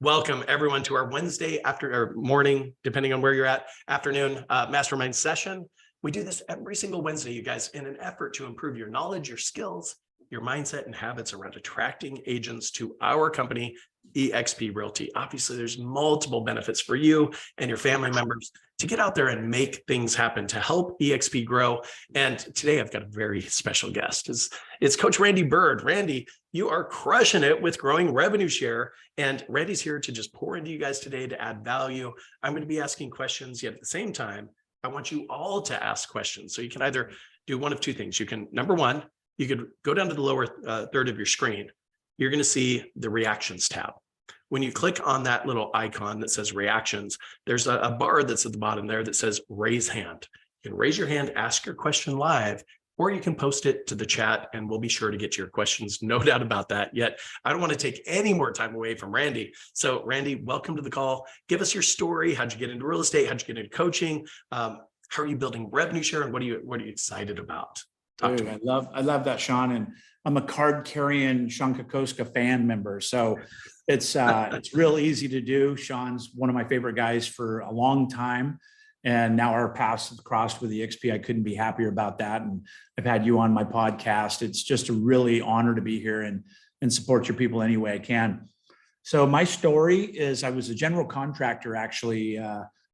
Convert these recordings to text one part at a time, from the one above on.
Welcome everyone to our Wednesday or morning, depending on where you're at, afternoon mastermind session. We do this every single Wednesday, you guys, in an effort to improve your knowledge, your skills, your mindset and habits around attracting agents to our company, eXp Realty. Obviously, there's multiple benefits for you and your family members to get out there and make things happen to help eXp grow. And today I've got a very special guest. It's Coach Randy Byrd. Randy, you are crushing it with growing RevShare. And Randy's here to just pour into you guys today to add value. I'm going to be asking questions, yet at the same time, I want you all to ask questions. So you can either do one of two things. You can, number one, you could go down to the lower third of your screen. You're going to see the reactions tab. When you click on that little icon that says reactions, there's a bar that's at the bottom there that says raise hand. You can raise your hand, ask your question live, or you can post it to the chat and we'll be sure to get to your questions. No doubt about that. Yet I don't want to take any more time away from Randy. So Randy, welcome to the call. Give us your story. How'd you get into real estate? How'd you get into coaching? How are you building RevShare? And what are you excited about? Dude, I love that, Sean. And I'm a card carrying Sean Kokoska fan member. So it's real easy to do. Sean's one of my favorite guys for a long time. And now our paths have crossed with the eXp. I couldn't be happier about that. And I've had you on my podcast. It's just a really honor to be here and support your people any way I can. So my story is I was a general contractor actually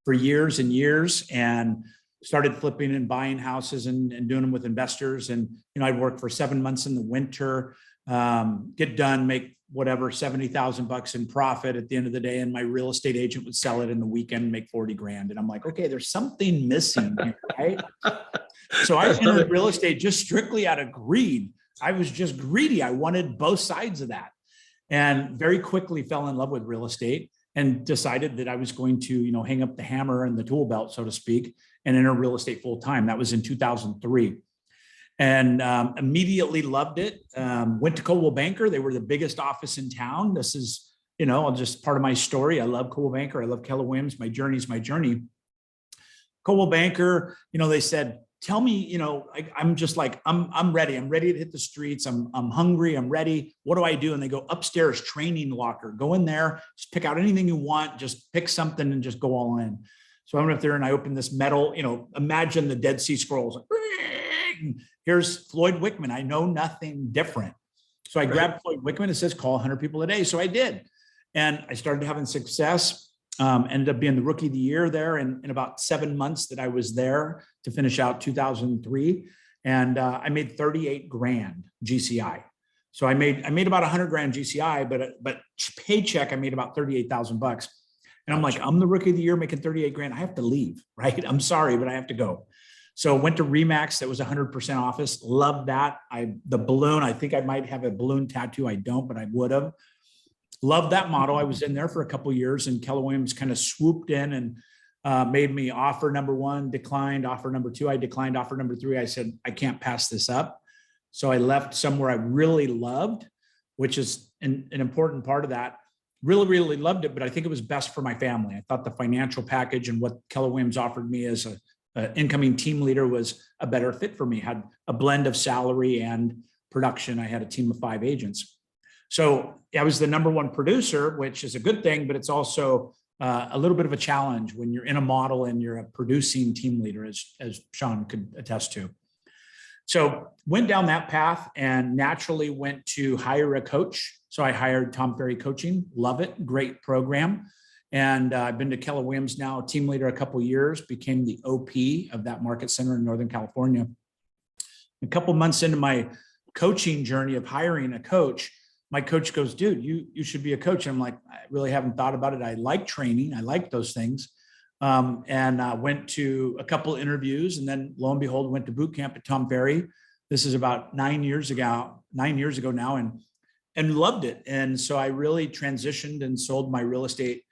for years and years, and started flipping and buying houses and doing them with investors. And, I'd work for 7 months in the winter, get done, make whatever, $70,000 in profit at the end of the day. And my real estate agent would sell it in the weekend and make 40 grand. And I'm like, okay, there's something missing here, right? So I entered real estate just strictly out of greed. I was just greedy. I wanted both sides of that, and very quickly fell in love with real estate and decided that I was going to, hang up the hammer and the tool belt, so to speak, and enter real estate full time. That was in 2003. And immediately loved it. Went to Coldwell Banker. They were the biggest office in town. This is, just part of my story. I love Coldwell Banker. I love Keller Williams. My journey is my journey. Coldwell Banker, they said, tell me, I'm just like, I'm ready. I'm ready to hit the streets. I'm hungry. I'm ready. What do I do? And they go upstairs, training locker. Go in there, just pick out anything you want. Just pick something and just go all in. So I went up there and I opened this metal, imagine the Dead Sea Scrolls. Here's Floyd Wickman. I know nothing different. So I grabbed Floyd Wickman. It says call 100 people a day. So I did. And I started having success, ended up being the rookie of the year there in about 7 months that I was there to finish out 2003. And I made 38 grand GCI. So I made about 100 grand GCI, but paycheck, I made about $38,000. And I'm like, I'm the rookie of the year making 38 grand. I have to leave, right? I'm sorry, but I have to go. So went to Remax. That was 100% office. Loved that. The balloon, I think I might have a balloon tattoo. I don't, but I would have. Loved that model. I was in there for a couple of years, and Keller Williams kind of swooped in and made me offer number one, declined, offer number two. I declined, offer number three. I said, I can't pass this up. So I left somewhere I really loved, which is an important part of that. Really, really loved it, but I think it was best for my family. I thought the financial package and what Keller Williams offered me as an incoming team leader was a better fit for me. Had a blend of salary and production. I had a team of 5 agents. So I was the number one producer, which is a good thing, but it's also a little bit of a challenge when you're in a model and you're a producing team leader, as Sean could attest to. So went down that path and naturally went to hire a coach. So I hired Tom Ferry Coaching. Love it. Great program. And I've been to Keller Williams now, team leader a couple of years, became the OP of that market center in Northern California. A couple months into my coaching journey of hiring a coach, my coach goes, dude, you should be a coach. And I'm like, I really haven't thought about it. I like training. I like those things. And went to a couple of interviews, and then lo and behold, went to boot camp at Tom Ferry. This is about 9 years ago now, and loved it. And so I really transitioned and sold my real estate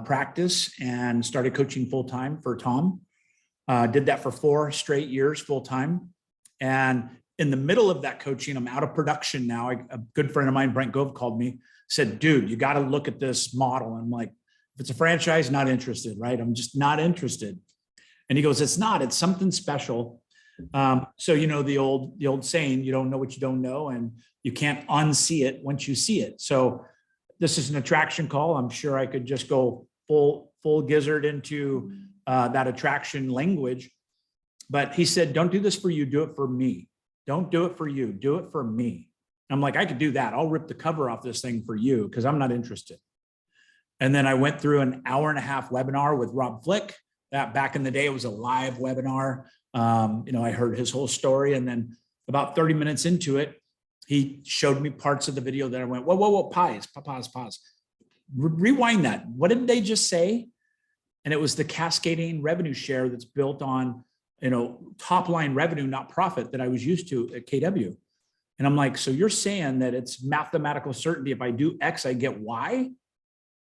practice and started coaching full-time for Tom. Did that for 4 straight years full-time. And in the middle of that coaching, I'm out of production now. A good friend of mine, Brent Gove, called me, said, dude, you got to look at this model. I'm like, if it's a franchise, not interested, right? I'm just not interested. And he goes, it's something special. So, the old saying, you don't know what you don't know, and you can't unsee it once you see it. So this is an attraction call. I'm sure I could just go full gizzard into that attraction language. But he said, don't do this for you, do it for me. Don't do it for you, do it for me. I'm like, I could do that. I'll rip the cover off this thing for you because I'm not interested. And then I went through an 1.5-hour webinar with Rob Flick. That back in the day, it was a live webinar. I heard his whole story. And then about 30 minutes into it, he showed me parts of the video that I went, whoa, pause. Rewind that. What did they just say? And it was the cascading revenue share that's built on, top line revenue, not profit, that I was used to at KW. And I'm like, so you're saying that it's mathematical certainty. If I do X, I get Y?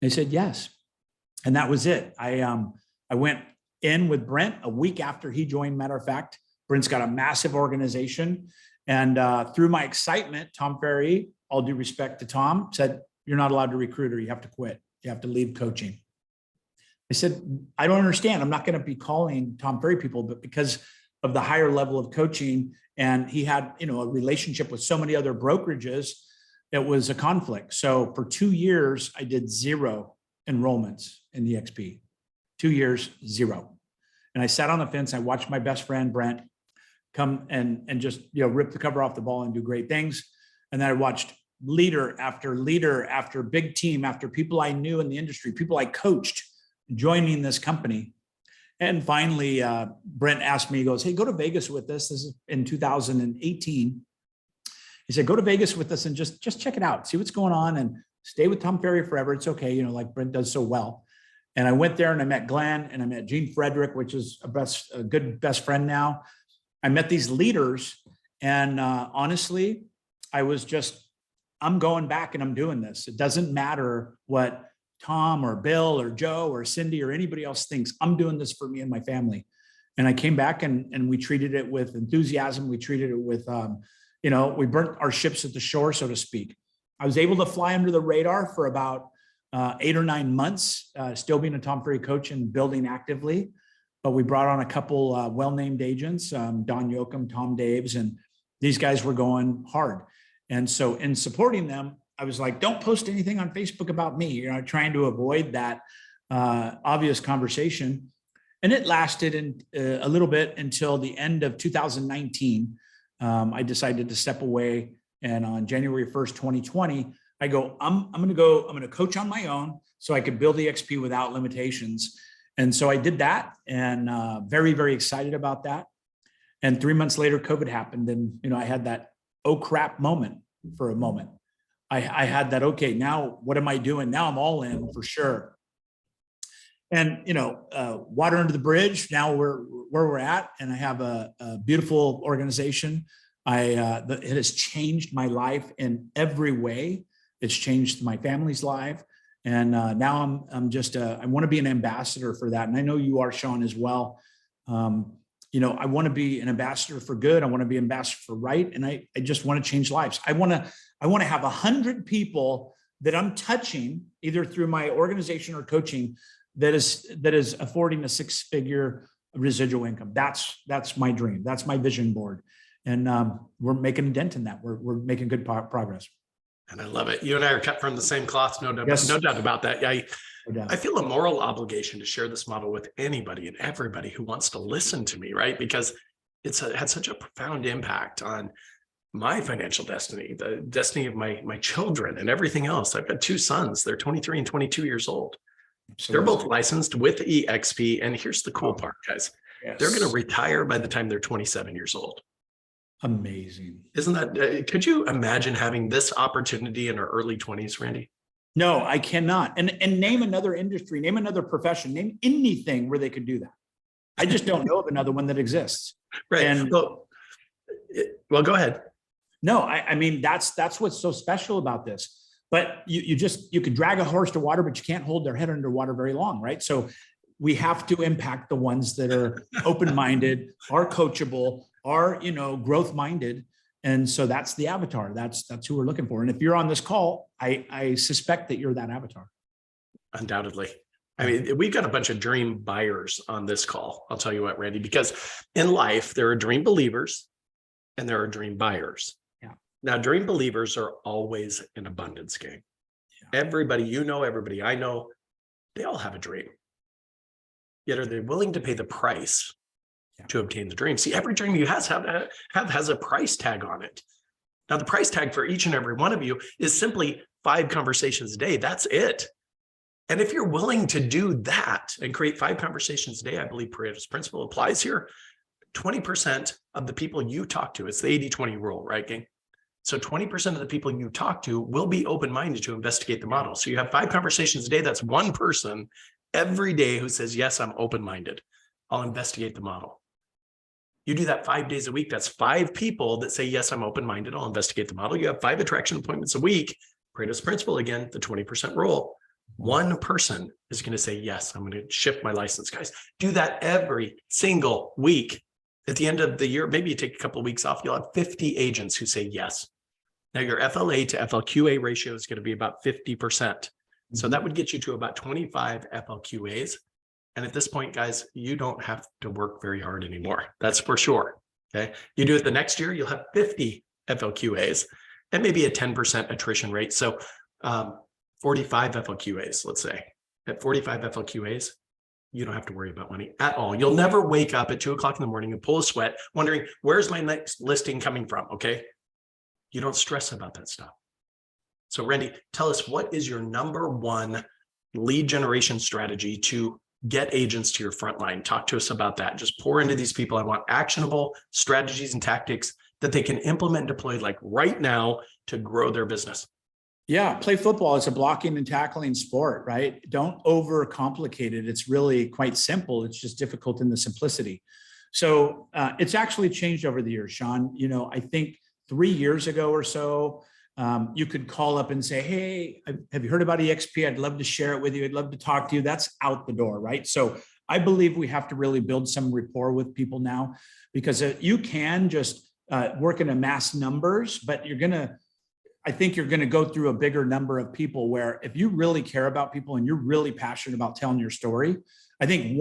They said, yes. And that was it. I went in with Brent a week after he joined. Matter of fact, Brent's got a massive organization. And through my excitement, Tom Ferry, all due respect to Tom, said, you're not allowed to recruit or you have to quit. You have to leave coaching. I said, I don't understand. I'm not going to be calling Tom Ferry people, but because of the higher level of coaching, and he had, a relationship with so many other brokerages, it was a conflict. So for 2 years, I did 0 enrollments in the XP. 2 years, 0. And I sat on the fence. I watched my best friend, Brent, come and just, rip the cover off the ball and do great things. And then I watched leader after big team, after people I knew in the industry, people I coached, joining this company. And finally, Brent asked me, he goes, hey, go to Vegas with us. This is in 2018. He said, go to Vegas with us and just check it out. See what's going on and stay with Tom Ferry forever. It's okay. Like Brent does so well. And I went there and I met Glenn and I met Gene Frederick, which is a good best friend now. I met these leaders and honestly, I'm going back and I'm doing this. It doesn't matter what Tom or Bill or Joe or Cindy or anybody else thinks. I'm doing this for me and my family. And I came back and we treated it with enthusiasm. We treated it with, we burnt our ships at the shore, so to speak. I was able to fly under the radar for about 8 or 9 months, still being a Tom Ferry coach and building actively. But we brought on a couple well-named agents, Don Yoakum, Tom Daves, and these guys were going hard. And so in supporting them, I was like, don't post anything on Facebook about me, trying to avoid that obvious conversation. And it lasted a little bit until the end of 2019. I decided to step away. And on January 1st, 2020, I go, I'm going to coach on my own so I could build the XP without limitations. And so I did that and very, very excited about that. And 3 months later, COVID happened. And, I had that, oh crap moment for a moment. I had that, okay, now what am I doing? Now I'm all in for sure. And, water under the bridge, now we're where we're at. And I have a beautiful organization. It has changed my life in every way. It's changed my family's life. And now I'm just, I want to be an ambassador for that. And I know you are, Sean, as well. I want to be an ambassador for good. I want to be an ambassador for right. And I just want to change lives. I want to have 100 people that I'm touching either through my organization or coaching that is affording a 6-figure residual income. That's my dream. That's my vision board. And we're making a dent in that. We're making good progress. And I love it. You and I are cut from the same cloth. No doubt, Yes. no doubt about that. Yeah. I feel a moral obligation to share this model with anybody and everybody who wants to listen to me, right? Because it's had such a profound impact on my financial destiny, the destiny of my children and everything else. I've got 2 sons. They're 23 and 22 years old. Absolutely. They're both licensed with EXP. And here's the cool part, guys. Yes. They're going to retire by the time they're 27 years old. Amazing. Isn't that, could you imagine having this opportunity in our early 20s, Randy? No, I cannot. And name another industry, name another profession, name anything where they could do that. I just don't know of another one that exists. Right. And well, go ahead. No, I mean, that's what's so special about this. But you can drag a horse to water, but you can't hold their head underwater very long, right? So we have to impact the ones that are open-minded, are coachable, are, growth-minded. And so that's the avatar. That's who we're looking for. And if you're on this call, I suspect that you're that avatar. Undoubtedly. I mean, we've got a bunch of dream buyers on this call. I'll tell you what, Randy, because in life, there are dream believers and there are dream buyers. Yeah. Now, dream believers are always an abundance game. Everybody, everybody I know, they all have a dream. Yet are they willing to pay the price to obtain the dream? See, every dream you have has a price tag on it. Now, the price tag for each and every one of you is simply 5 conversations a day. That's it. And if you're willing to do that and create 5 conversations a day, I believe Pareto's principle applies here. 20% of the people you talk to, it's the 80-20 rule, right, gang? So 20% of the people you talk to will be open-minded to investigate the model. So you have 5 conversations a day. That's one person every day who says, yes, I'm open-minded. I'll investigate the model. You do that 5 days a week. That's 5 people that say, yes, I'm open-minded. I'll investigate the model. You have 5 attraction appointments a week. Pareto's principle, again, the 20% rule. One person is going to say, yes, I'm going to shift my license. Guys, do that every single week. At the end of the year, maybe you take a couple of weeks off, you'll have 50 agents who say yes. Now your FLA to FLQA ratio is going to be about 50%. So that would get you to about 25 FLQAs. And at this point, guys, you don't have to work very hard anymore. That's for sure. Okay. You do it the next year, you'll have 50 FLQAs and maybe a 10% attrition rate. So 45 FLQAs, let's say. At 45 FLQAs, you don't have to worry about money at all. You'll never wake up at 2 o'clock in the morning and pull a sweat wondering, where's my next listing coming from? Okay. You don't stress about that stuff. So Randy, tell us, what is your number one lead generation strategy to get agents to your front line? Talk to us about that. Just pour into these people. I want actionable strategies and tactics that they can implement and deploy like right now to grow their business. Yeah, play football. It's a blocking and tackling sport, right? Don't overcomplicate it. It's really quite simple. It's just difficult in the simplicity. So it's actually changed over the years, Sean. I think 3 years ago or so, you could call up and say, hey, have you heard about EXP? I'd love to share it with you. I'd love to talk to you. That's out the door, right? So I believe we have to really build some rapport with people now, because you can just work in mass numbers, but I think you're going to go through a bigger number of people where if you really care about people and you're really passionate about telling your story, I think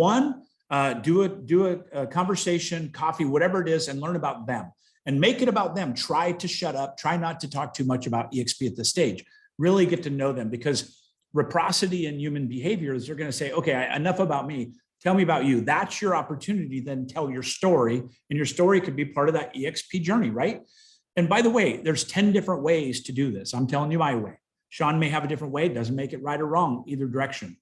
do a conversation, coffee, whatever it is, and learn about them and make it about them. Try to shut up. Try not to talk too much about EXP at this stage. Really get to know them, because reciprocity in human behaviors, they're going to say, okay, enough about me. Tell me about you. That's your opportunity. Then tell your story, and your story could be part of that EXP journey, right? And by the way, there's 10 different ways to do this. I'm telling you my way. Sean may have a different way. It doesn't make it right or wrong, either direction.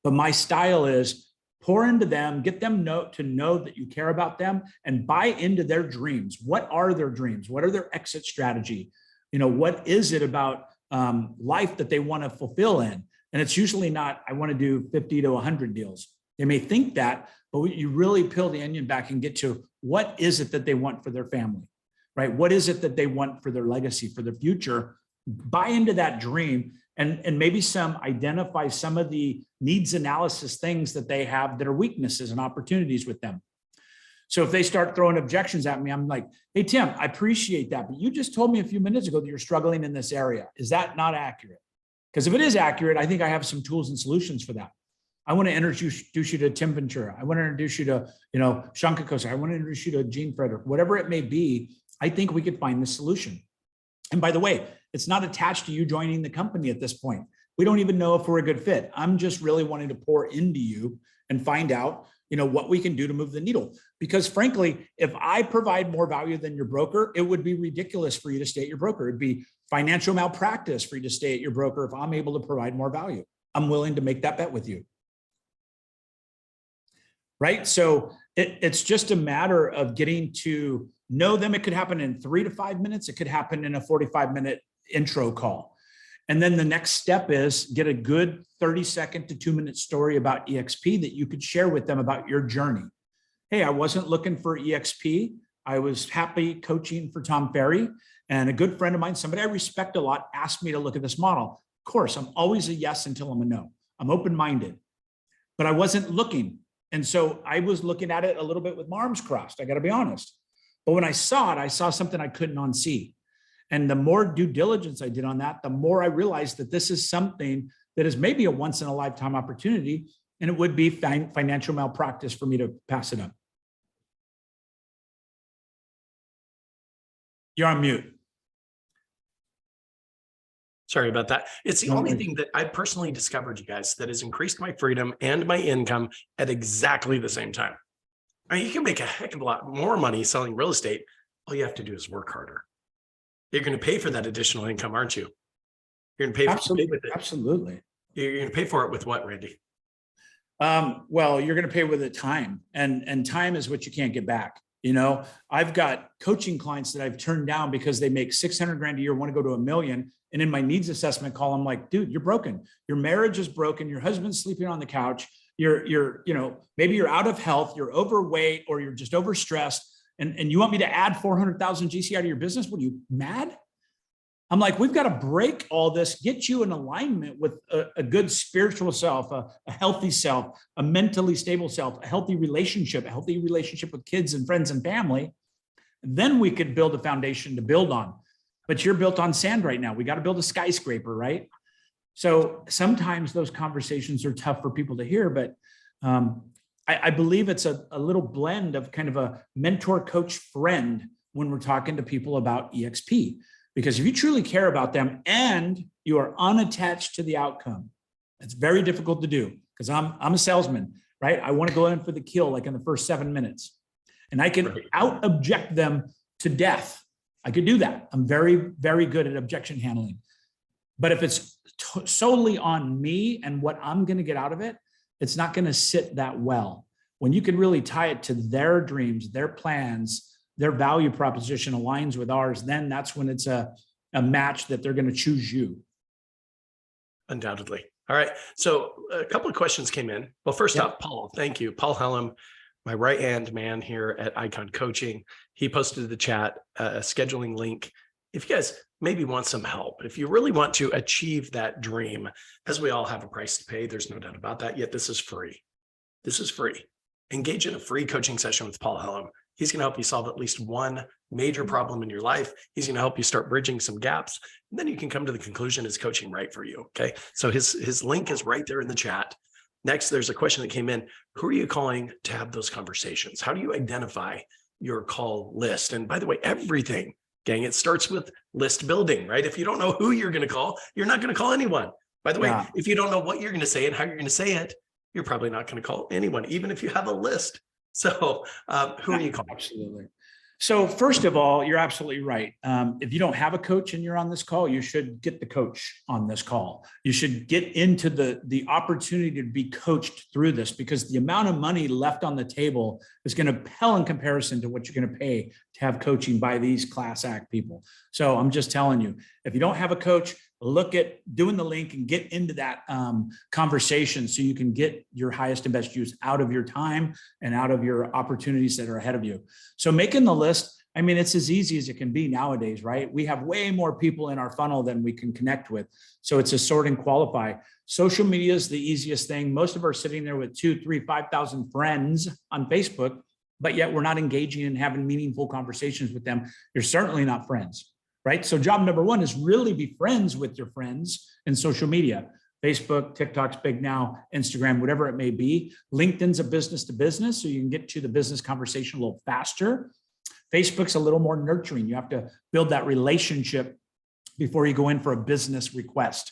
But my style is pour into them, get them to know that you care about them, and buy into their dreams. What are their dreams? What are their exit strategy? What is it about life that they want to fulfill in? And it's usually not, I want to do 50 to 100 deals. They may think that, but you really peel the onion back and get to what is it that they want for their family, right? What is it that they want for their legacy, for their future? Buy into that dream, and maybe identify some of the needs analysis things that they have that are weaknesses and opportunities with them. So if they start throwing objections at me, I'm like, hey, Tim, I appreciate that, but you just told me a few minutes ago that you're struggling in this area. Is that not accurate? Because if it is accurate, I think I have some tools and solutions for that. I want to introduce you to Tim Ventura. I want to introduce you to, Shanka Kosa. I want to introduce you to Gene Frederick, whatever it may be. I think we could find the solution. And by the way, it's not attached to you joining the company at this point. We don't even know if we're a good fit. I'm just really wanting to pour into you and find out, what we can do to move the needle. Because frankly, if I provide more value than your broker, it would be ridiculous for you to stay at your broker. It'd be financial malpractice for you to stay at your broker if I'm able to provide more value. I'm willing to make that bet with you. Right? So it's just a matter of getting to know them. It could happen in 3 to 5 minutes. It could happen in a 45-minute intro call. And then the next step is get a good 30-second to 2-minute story about EXP that you could share with them about your journey. Hey, I wasn't looking for EXP. I was happy coaching for Tom Ferry, and a good friend of mine, somebody I respect a lot, asked me to look at this model. Of course, I'm always a yes until I'm a no. I'm open-minded, but I wasn't looking. And so I was looking at it a little bit with my arms crossed. I got to be honest. But when I saw it, I saw something I couldn't unsee. And the more due diligence I did on that, the more I realized that this is something that is maybe a once in a lifetime opportunity. And it would be financial malpractice for me to pass it up. You're on mute. Sorry about that. It's the No only worries. thing that I personally discovered, you guys, that has increased my freedom and my income at exactly the same time. I mean, you can make a heck of a lot more money selling real estate. All you have to do is work harder. You're going to pay for that additional income, aren't you? You're going to pay Absolutely. with it. Absolutely. You're going to pay for it with what, Randy? Well, you're going to pay with it time, and time is what you can't get back. You know, I've got coaching clients that I've turned down because they make 600 grand a year, want to go to 1 million. And in my needs assessment call, I'm like, dude, you're broken. Your marriage is broken. Your husband's sleeping on the couch. Maybe you're out of health, you're overweight, or you're just overstressed. And you want me to add 400,000 GCI to your business? What are you, mad? I'm like, we've got to break all this, get you in alignment with a good spiritual self, a healthy self, a mentally stable self, a healthy relationship with kids and friends and family. Then we could build a foundation to build on. But you're built on sand right now. We got to build a skyscraper, right? So sometimes those conversations are tough for people to hear, but I believe it's a little blend of kind of a mentor, coach, friend when we're talking to people about EXP. Because if you truly care about them and you are unattached to the outcome, it's very difficult to do because I'm a salesman, right? I want to go in for the kill like in the first 7 minutes. And I can out object them to death. I could do that. I'm very, very good at objection handling. But if it's solely on me and what I'm going to get out of it, it's not going to sit that well. When you can really tie it to their dreams, their plans, their value proposition aligns with ours, then that's when it's a match that they're going to choose you. Undoubtedly. All right. So a couple of questions came in. Well, first off, Paul, thank you. Paul Hellum, my right-hand man here at Icon Coaching. He posted to the chat a scheduling link. If you guys maybe want some help, if you really want to achieve that dream, as we all have a price to pay, there's no doubt about that, yet this is free. This is free. Engage in a free coaching session with Paul Hellum. He's going to help you solve at least one major problem in your life. He's going to help you start bridging some gaps. And then you can come to the conclusion, is coaching right for you? Okay. So his link is right there in the chat. Next, there's a question that came in. Who are you calling to have those conversations? How do you identify your call list? And by the way, everything, gang, it starts with list building, right? If you don't know who you're going to call, you're not going to call anyone. By the way, if you don't know what you're going to say and how you're going to say it, you're probably not going to call anyone, even if you have a list. So who are you calling? Absolutely. So first of all, you're absolutely right. If you don't have a coach and you're on this call, you should get the coach on this call. You should get into the opportunity to be coached through this, because the amount of money left on the table is going to pale in comparison to what you're going to pay to have coaching by these class act people. So I'm just telling you, if you don't have a coach, look at doing the link and get into that conversation so you can get your highest and best use out of your time and out of your opportunities that are ahead of you. So making the list, I mean, it's as easy as it can be nowadays, right? We have way more people in our funnel than we can connect with. So it's a sort and qualify. Social media is the easiest thing. Most of us are sitting there with 2,000, 3,000, 5,000 friends on Facebook, but yet we're not engaging and having meaningful conversations with them. You're certainly not friends. Right? So job number one is really be friends with your friends in social media. Facebook, TikTok's big now, Instagram, whatever it may be. LinkedIn's a business to business, so you can get to the business conversation a little faster. Facebook's a little more nurturing. You have to build that relationship before you go in for a business request.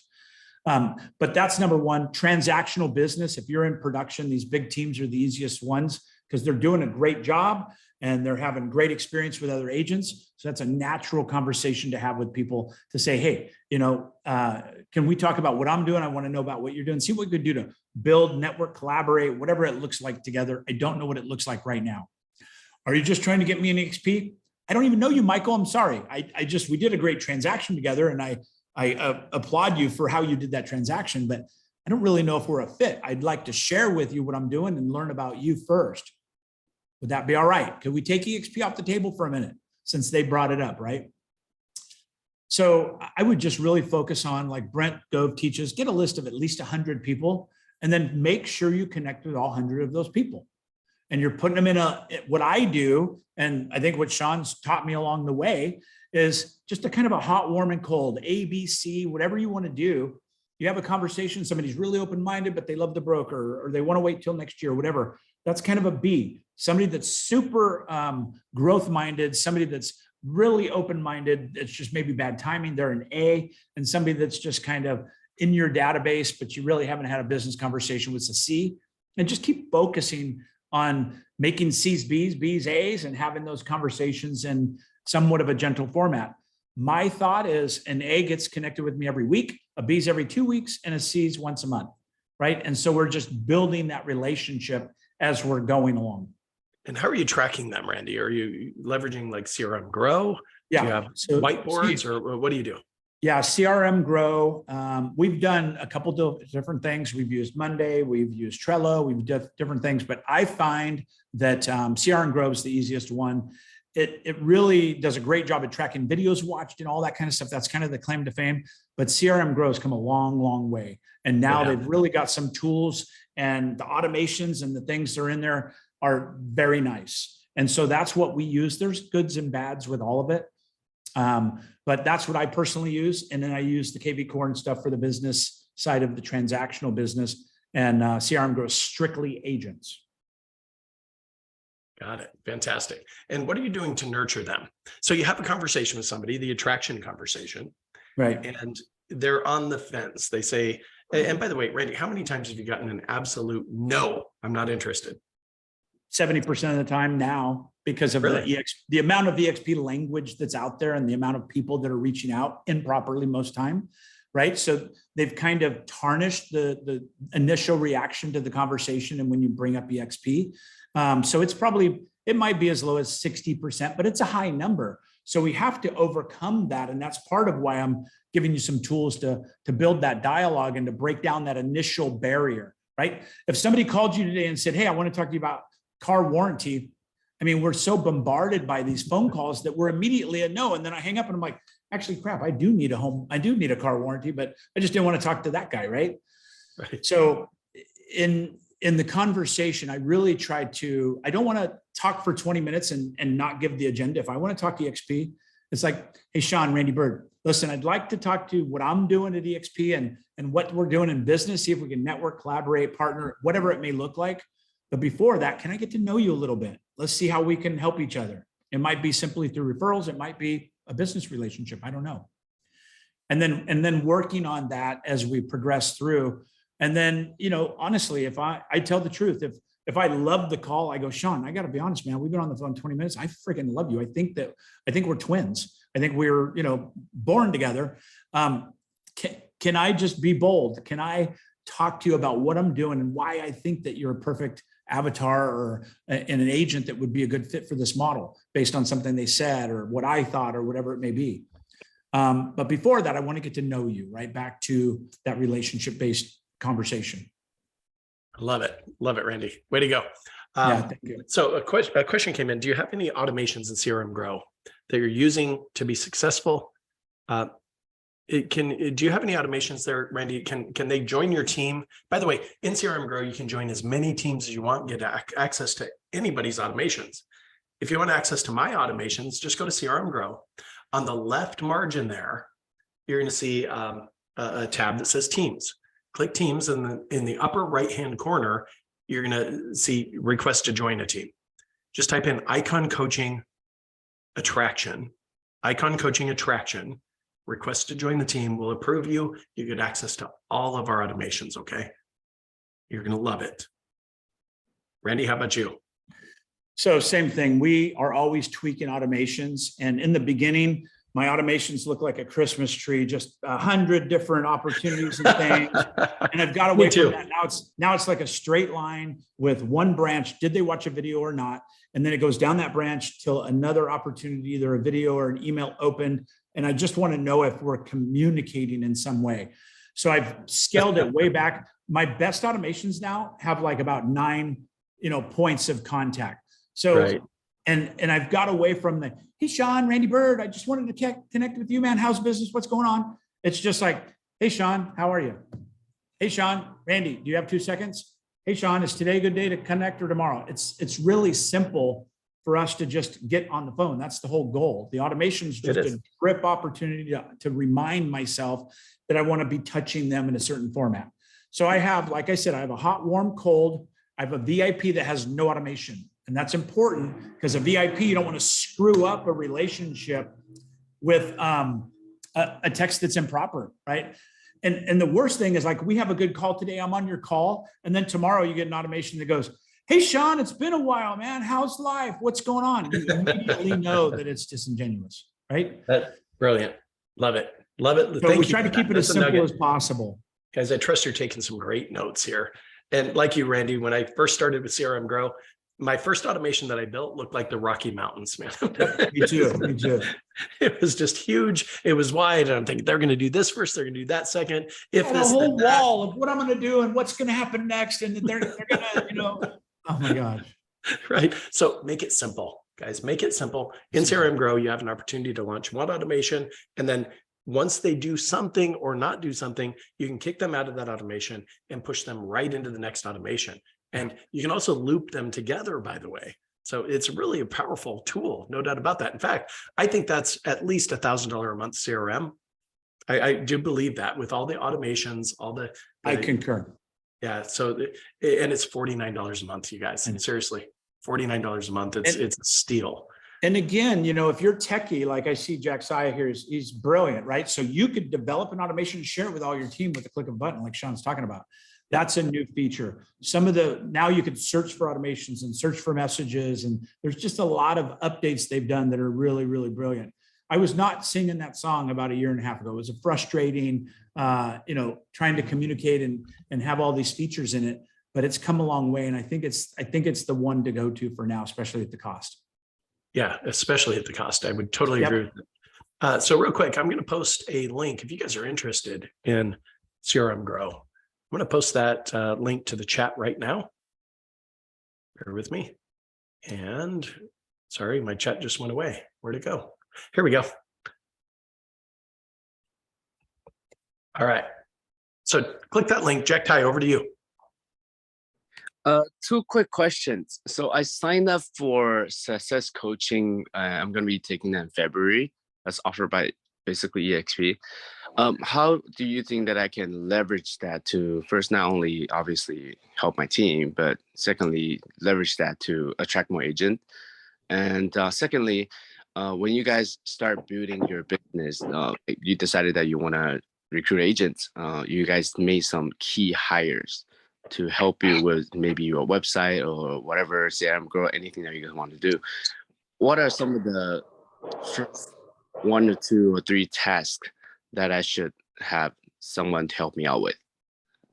But that's number one. Transactional business. If you're in production, these big teams are the easiest ones because they're doing a great job and they're having great experience with other agents. So that's a natural conversation to have with people to say, hey, can we talk about what I'm doing? I want to know about what you're doing. See what we could do to build, network, collaborate, whatever it looks like together. I don't know what it looks like right now. Are you just trying to get me an EXP? I don't even know you, Michael. I'm sorry. We did a great transaction together and I applaud you for how you did that transaction, but I don't really know if we're a fit. I'd like to share with you what I'm doing and learn about you first. Would that be all right? Could we take EXP off the table for a minute since they brought it up, right? So I would just really focus on, like Brent Gove teaches, get a list of at least 100 people and then make sure you connect with all 100 of those people. And you're putting them in what I do, and I think what Sean's taught me along the way is just a kind of a hot, warm, and cold, A, B, C, whatever you want to do. You have a conversation, somebody's really open-minded, but they love the broker or they want to wait till next year, whatever. That's kind of a B. Somebody that's super growth-minded, somebody that's really open-minded. It's just maybe bad timing. They're an A, and somebody that's just kind of in your database, but you really haven't had a business conversation with a C. And just keep focusing on making C's B's, B's A's, and having those conversations in somewhat of a gentle format. My thought is an A gets connected with me every week, a B's every 2 weeks, and a C's once a month, right? And so we're just building that relationship as we're going along. And how are you tracking them, Randy? Are you leveraging like CRM Grow? Yeah. Do you have whiteboards or what do you do? Yeah, CRM Grow. We've done a couple of different things. We've used Monday, we've used Trello, we've done different things, but I find that CRM Grow is the easiest one. It really does a great job at tracking videos watched and all that kind of stuff. That's kind of the claim to fame, but CRM Grow has come a long, long way. And now they've really got some tools, and the automations and the things that are in there are very nice. And so that's what we use. There's goods and bads with all of it. But that's what I personally use. And then I use the KV Core and stuff for the business side of the transactional business, and CRM Grow strictly agents. Got it. Fantastic. And what are you doing to nurture them? So you have a conversation with somebody, the attraction conversation, right? And they're on the fence. They say, and by the way, Randy, how many times have you gotten an absolute no, I'm not interested? 70% of the time now, because of the amount of EXP language that's out there and the amount of people that are reaching out improperly most time, right? So they've kind of tarnished the initial reaction to the conversation. And when you bring up EXP, so it might be as low as 60%, but it's a high number. So we have to overcome that. And that's part of why I'm giving you some tools to build that dialogue and to break down that initial barrier, right? If somebody called you today and said, hey, I want to talk to you about car warranty. I mean, we're so bombarded by these phone calls that we're immediately a no. And then I hang up and I'm like, actually, crap, I do need a car warranty, but I just didn't want to talk to that guy, right? So in the conversation, I really tried to, I don't want to talk for 20 minutes and not give the agenda. If I want to talk EXP, it's like, hey, Sean, Randy Byrd, listen, I'd like to talk to what I'm doing at EXP and what we're doing in business, see if we can network, collaborate, partner, whatever it may look like. But before that, can I get to know you a little bit? Let's see how we can help each other. It might be simply through referrals. It might be a business relationship. I don't know. And then working on that as we progress through. And then, honestly, if I tell the truth, if I love the call, I go, Sean, I got to be honest, man, we've been on the phone 20 minutes. I freaking love you. I think we're twins. I think we're, born together. Can I just be bold? Can I talk to you about what I'm doing and why I think that you're a perfect avatar or an agent that would be a good fit for this model based on something they said or what I thought or whatever it may be. But before that, I want to get to know you, right? Back to that relationship-based conversation. Love it. Love it, Randy. Way to go. Thank you. So a question came in. Do you have any automations in CRM Grow that you're using to be successful? Do you have any automations there, Randy? Can they join your team? By the way, in CRM Grow, you can join as many teams as you want, get access to anybody's automations. If you want access to my automations, just go to CRM Grow. On the left margin there, you're going to see a tab that says Teams. Click Teams, and in the upper right-hand corner, you're going to see Request to Join a Team. Just type in Icon Coaching Attraction. Icon Coaching Attraction. Request to join the team. We'll approve you. You get access to all of our automations, okay? You're going to love it. Randy, how about you? So same thing. We are always tweaking automations. And in the beginning, my automations look like a Christmas tree, just 100 different opportunities and things. And I've got away from that. Now it's like a straight line with one branch. Did they watch a video or not? And then it goes down that branch till another opportunity, either a video or an email opened. And I just want to know if we're communicating in some way. So I've scaled it way back. My best automations now have like about 9, points of contact. So, and I've got away from the, hey, Sean, Randy Byrd, I just wanted to connect with you, man. How's business? What's going on? It's just like, hey, Sean, how are you? Hey, Sean, Randy, do you have 2 seconds? Hey, Sean, is today a good day to connect or tomorrow? It's really simple for us to just get on the phone. That's the whole goal. The automation is just a grip opportunity to remind myself that I want to be touching them in a certain format. So I have, like I said, I have a hot, warm, cold. I have a VIP that has no automation. And that's important because a VIP, you don't want to screw up a relationship with a text that's improper, right? And the worst thing is like, we have a good call today, I'm on your call. And then tomorrow you get an automation that goes, hey, Sean, it's been a while, man. How's life? What's going on? You immediately know that it's disingenuous, right? That's brilliant. Love it. Love it. So we try to keep it as simple as possible. Guys, I trust you're taking some great notes here. And like you, Randy, when I first started with CRM Grow, my first automation that I built looked like the Rocky Mountains, man. Me too. Me too. It was just huge. It was wide. And I'm thinking they're going to do this first. They're going to do that second. If this, a whole wall of what I'm going to do and what's going to happen next. And they're going to, oh my gosh. Right. So make it simple, guys, make it simple. In CRM Grow, you have an opportunity to launch one automation. And then once they do something or not do something, you can kick them out of that automation and push them right into the next automation. And you can also loop them together, by the way. So it's really a powerful tool, no doubt about that. In fact, I think that's at least $1,000 a month CRM. I do believe that with all the automations, all the I concur. Yeah. So, and it's $49 a month, you guys. And seriously, $49 a month. It's a steal. And again, if you're techie, like I see Jack Saya here, he's brilliant, right? So you could develop an automation and share it with all your team with a click of a button, like Sean's talking about. That's a new feature. Now you can search for automations and search for messages. And there's just a lot of updates they've done that are really, really brilliant. I was not singing that song about a year and a half ago. It was a frustrating, trying to communicate and have all these features in it, but it's come a long way. And I think it's the one to go to for now, especially at the cost. Yeah, especially at the cost. I would totally agree with that. So real quick, I'm going to post a link if you guys are interested in CRM Grow. I'm going to post that link to the chat right now. Bear with me. And sorry, my chat just went away. Where'd it go? Here we go. All right. So click that link. Jack Ty, over to you. Two quick questions. So I signed up for success coaching. I'm going to be taking that in February. That's offered by basically EXP. How do you think that I can leverage that to first, not only obviously help my team, but secondly, leverage that to attract more agents? And secondly, when you guys start building your business, you decided that you want to recruit agents. You guys made some key hires to help you with maybe your website or whatever, CRM Grow, anything that you guys want to do. What are some of the first 1 or 2 or 3 tasks that I should have someone to help me out with?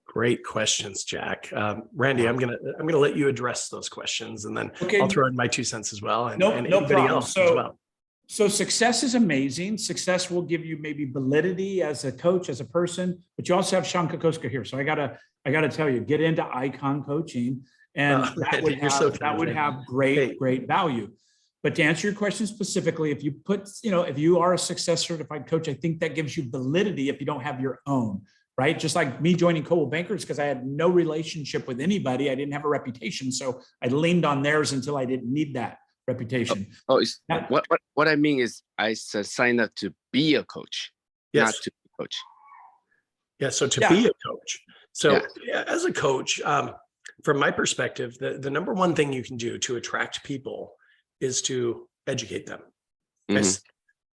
Great questions, Jack. Randy, I'm gonna let you address those questions, and then I'll throw in my 2 cents as well, and, and anybody else as well. So success is amazing. Success will give you maybe validity as a coach, as a person, but you also have Sean Kokoska here. So I gotta tell you, get into Icon Coaching, and that would have great value. But to answer your question specifically, if you are a success certified coach, I think that gives you validity if you don't have your own, right? Just like me joining Coldwell Bankers, because I had no relationship with anybody. I didn't have a reputation. So I leaned on theirs until I didn't need that reputation. What I mean is I signed up to be a coach, not to be a coach. Yeah, so to be a coach. So as a coach, from my perspective, the number one thing you can do to attract people is to educate them. Mm-hmm.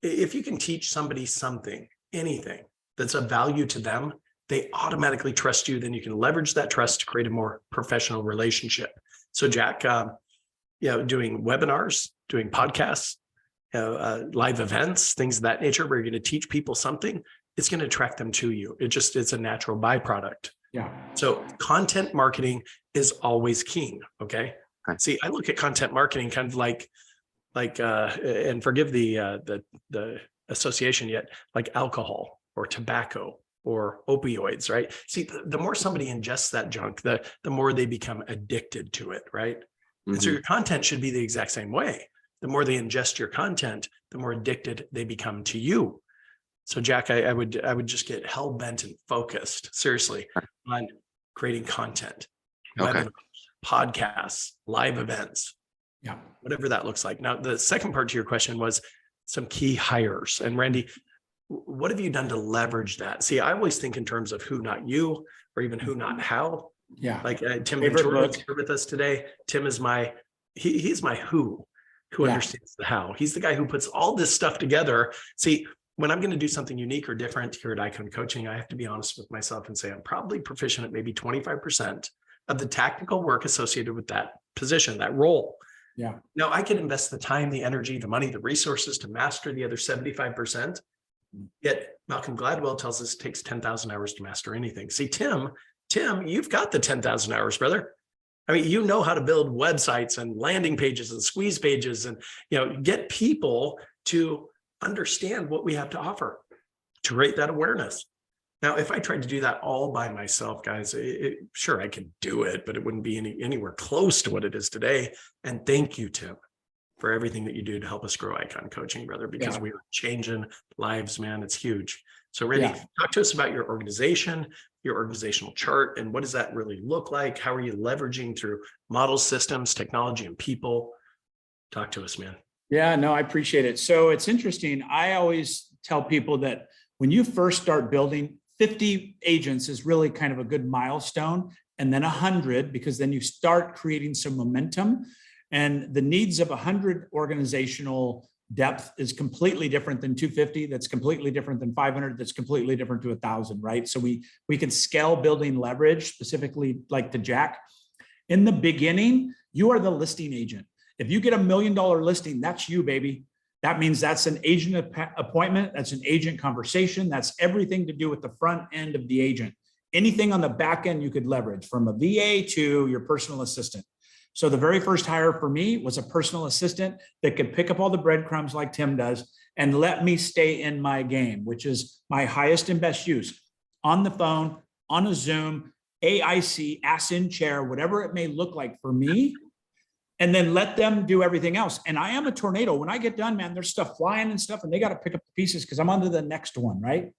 If you can teach somebody something, anything that's of value to them, they automatically trust you. Then you can leverage that trust to create a more professional relationship. So Jack, doing webinars, doing podcasts, live events, things of that nature, where you're going to teach people something, it's going to attract them to you. It's a natural byproduct. Yeah. So content marketing is always king. Okay. See, I look at content marketing kind of like, and forgive the association yet, like alcohol or tobacco or opioids, right? See, the more somebody ingests that junk, the more they become addicted to it, right? Mm-hmm. And so your content should be the exact same way. The more they ingest your content, the more addicted they become to you. So Jack, I would just get hell bent and focused, seriously, on creating content, webinars, podcasts, live events, whatever that looks like. Now, the second part to your question was some key hires. And Randy, what have you done to leverage that? See, I always think in terms of who, not you, or even who, not how. Yeah. Like Tim Ventura is here with us today. Tim is my he's my who Yeah. understands the how. He's the guy who puts all this stuff together. See, when I'm going to do something unique or different here at Icon Coaching, I have to be honest with myself and say I'm probably proficient at maybe 25% of the tactical work associated with that position, that role. Yeah. Now I can invest the time, the energy, the money, the resources to master the other 75%. Yet Malcolm Gladwell tells us it takes 10,000 hours to master anything. See, Tim, you've got the 10,000 hours, brother. I mean, you know how to build websites and landing pages and squeeze pages and, get people to understand what we have to offer, to rate that awareness. Now, if I tried to do that all by myself, guys, sure, I could do it, but it wouldn't be anywhere close to what it is today. And thank you, Tim, for everything that you do to help us grow Icon Coaching, brother, because we are changing lives, man. It's huge. So Randy, talk to us about your organization, your organizational chart, and what does that really look like? How are you leveraging through model systems, technology, and people? Talk to us, man. Yeah, no, I appreciate it. So it's interesting. I always tell people that when you first start building, 50 agents is really kind of a good milestone, and then 100, because then you start creating some momentum. And the needs of 100 organizational depth is completely different than 250. That's completely different than 500. That's completely different to 1,000, right? So we can scale building leverage, specifically like to Jack. In the beginning, you are the listing agent. If you get $1 million listing, that's you, baby. That means that's an agent appointment. That's an agent conversation. That's everything to do with the front end of the agent. Anything on the back end you could leverage, from a VA to your personal assistant. So the very first hire for me was a personal assistant that could pick up all the breadcrumbs like Tim does and let me stay in my game, which is my highest and best use. On the phone, on a Zoom, AIC, ass in chair, whatever it may look like for me, and then let them do everything else. And I am a tornado. When I get done, man, there's stuff flying and stuff, and they got to pick up the pieces because I'm on to the next one, right?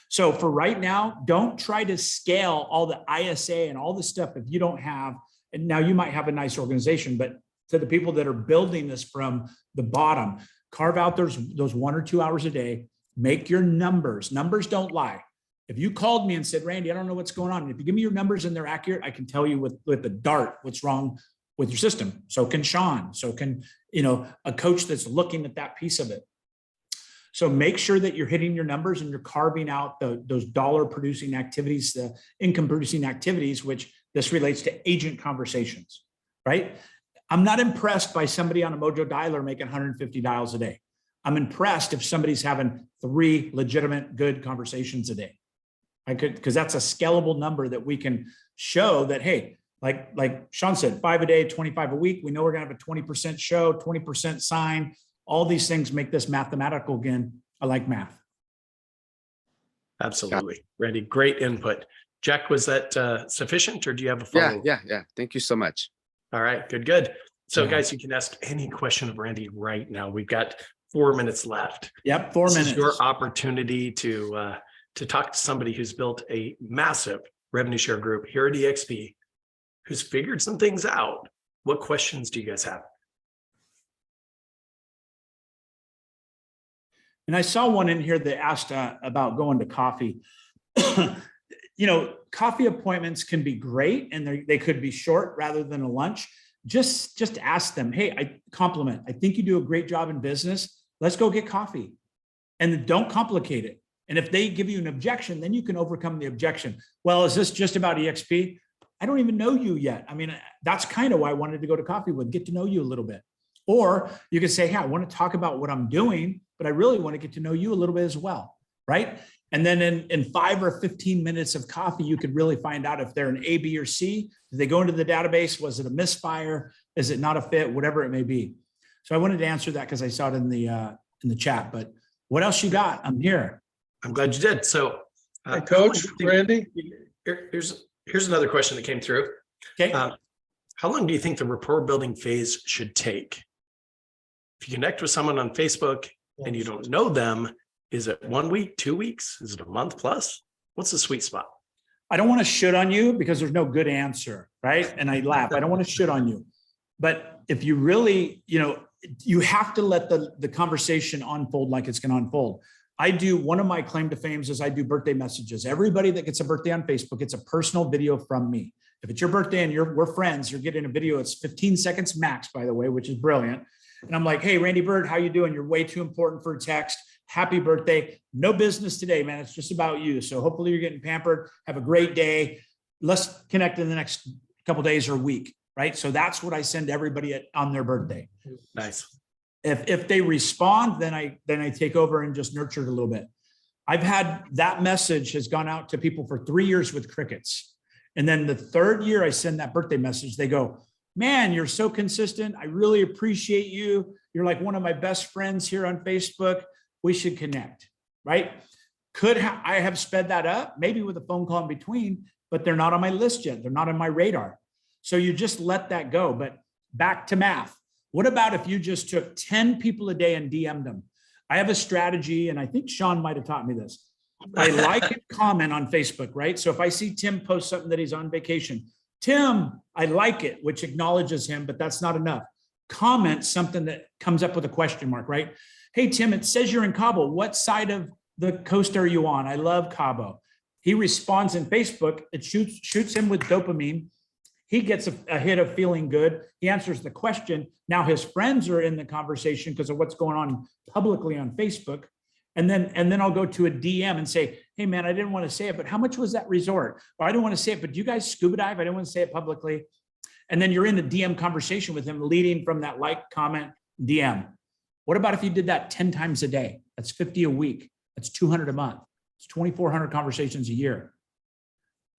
So for right now, don't try to scale all the ISA and all the stuff if you don't have. And now you might have a nice organization, but to the people that are building this from the bottom, carve out those 1 or 2 hours a day, make your numbers. Numbers don't lie. If you called me and said, Randy, I don't know what's going on. If you give me your numbers and they're accurate, I can tell you with the dart what's wrong with your system. So can Sean. So can, a coach that's looking at that piece of it. So make sure that you're hitting your numbers and you're carving out those dollar producing activities, the income producing activities, which this relates to agent conversations, right? I'm not impressed by somebody on a Mojo dialer making 150 dials a day. I'm impressed if somebody's having 3 legitimate, good conversations a day. Because that's a scalable number that we can show that, hey, like Sean said, 5 a day, 25 a week. We know we're going to have a 20% show, 20% sign. All these things make this mathematical again. I like math. Absolutely. Randy, great input. Jack, was that sufficient, or do you have a follow-up? Yeah. Thank you so much. All right, good. So guys, you can ask any question of Randy right now. We've got 4 minutes left. Yep, 4 minutes. This is your opportunity to talk to somebody who's built a massive revenue share group here at EXP, who's figured some things out. What questions do you guys have? And I saw one in here that asked about going to coffee. Coffee appointments can be great, and they could be short rather than a lunch. Just ask them, hey, I think you do a great job in business. Let's go get coffee. And don't complicate it. And if they give you an objection, then you can overcome the objection. Well, is this just about EXP? I don't even know you yet. I mean, that's kind of why I wanted to go to coffee with, get to know you a little bit. Or you could say, hey, I want to talk about what I'm doing, but I really want to get to know you a little bit as well, right? And then in 5 or 15 minutes of coffee, you could really find out if they're an A, B, or C. Did they go into the database? Was it a misfire? Is it not a fit? Whatever it may be. So I wanted to answer that because I saw it in the chat. But what else you got? I'm here. I'm glad you did. So, hey, Coach Randy, here's another question that came through. Okay. How long do you think the rapport building phase should take? If you connect with someone on Facebook and you don't know them, is it 1 week, 2 weeks? Is it a month plus? What's the sweet spot? I don't want to shit on you because there's no good answer, right? And I laugh. I don't want to shit on you. But if you really, you have to let the conversation unfold like it's going to unfold. One of my claim to fame is I do birthday messages. Everybody that gets a birthday on Facebook gets a personal video from me. If it's your birthday and we're friends, you're getting a video. It's 15 seconds max, by the way, which is brilliant. And I'm like, hey, Randy Byrd, how you doing? You're way too important for a text. Happy birthday. No business today, man. It's just about you. So hopefully you're getting pampered. Have a great day. Let's connect in the next couple of days or week, right? So that's what I send everybody on their birthday. Nice. If they respond, then I take over and just nurture it a little bit. I've had that message has gone out to people for 3 years with crickets. And then the third year I send that birthday message, they go, man, you're so consistent. I really appreciate you. You're like one of my best friends here on Facebook. We should connect, right? I have sped that up, maybe with a phone call in between, but they're not on my list yet. They're not on my radar. So you just let that go. But back to math. What about if you just took 10 people a day and DM'd them? I have a strategy, and I think Sean might have taught me this. I like and comment on Facebook, right? So if I see Tim post something that he's on vacation, Tim, I like it, which acknowledges him, but that's not enough. Comment something that comes up with a question mark, right? Hey, Tim, it says you're in Cabo. What side of the coast are you on? I love Cabo. He responds in Facebook. It shoots him with dopamine. He gets a hit of feeling good. He answers the question. Now his friends are in the conversation because of what's going on publicly on Facebook. And then I'll go to a DM and say, hey man, I didn't want to say it, but how much was that resort? Or I didn't want to say it, but do you guys scuba dive? I didn't want to say it publicly. And then you're in the DM conversation with him, leading from that like, comment, DM. What about if you did that 10 times a day? That's 50 a week. That's 200 a month. It's 2,400 conversations a year.